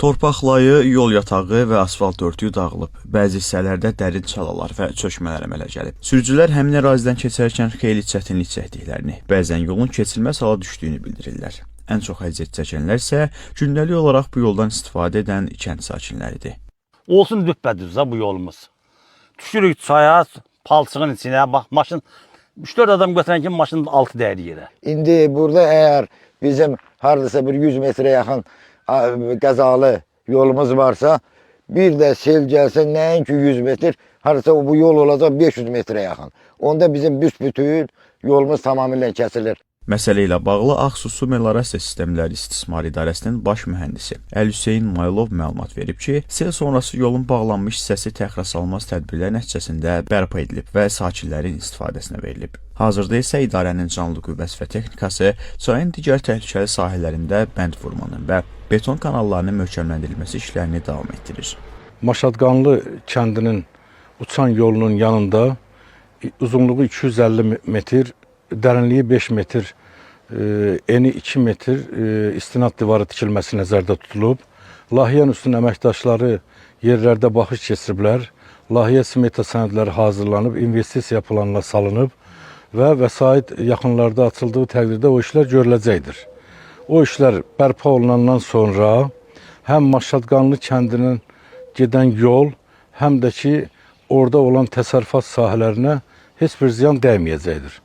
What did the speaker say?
Torpaq layı, yol yatağı və asfalt örtüyü dağılıb. Bəzi hissələrdə dərin çalalar və çökmələr əmələ gəlib. Sürücülər həmin ərazidən keçərkən xeyli çətinlik çəkdiklərini, bəzən yolun keçilməz hala düşdüyünü bildirirlər. Ən çox əziyyət çəkənlər isə gündəlik olaraq bu yoldan istifadə edən kənd sakinləridir. Olsun düppədüz bu yolumuz. Düşürük çaya, palçığın içine, bax maşın 3-4 adam götürən kimi maşının altı dəyir yerə. İndi burada əgər bizim hardasa bir 100 metrə yaxın qəzalı yolumuz varsa, bir də sel gəlsə nəinki 100 metr, hardasa bu yol olacaq 500 metrə yaxın. Onda bizim büsbütün yolumuz tamamilə kəsilir. Məsələ ilə bağlı Ağsu Su Meliorasiya Sistemləri İstismar İdarəsinin baş mühəndisi Əli Hüseyn Maylov məlumat verib ki, sel sonrası yolun bağlanmış hissəsi təxirəsalınmaz tədbirlər nəticəsində bərpa edilib və sakinlərin istifadəsinə verilib. Hazırda isə idarənin canlı qüvvəsi və texnikası çayın digər təhlükəli sahələrində bənd vurmanın və beton kanallarının möhkəmləndirilməsi işlərini davam etdirir. Maşadqanlı kəndinin uçan yolunun yanında uzunluğu 250 metr, dərinliyi 5 metr, eni 2 metr istinad divarı tikilməsi nəzərdə tutulub. Layihənin üstün əməkdaşları yerlərdə baxış keçiriblər. Layihə smeta sənədləri hazırlanıb, investisiya planına salınıb və vəsait yaxınlarda açıldığı təqdirdə o işlər görüləcəkdir. O işlər bərpa olunandan sonra həm Maşadqanlı kəndinin gedən yol, həm də ki, orada olan təsərrüfat sahələrinə heç bir ziyan dəyməyəcəkdir.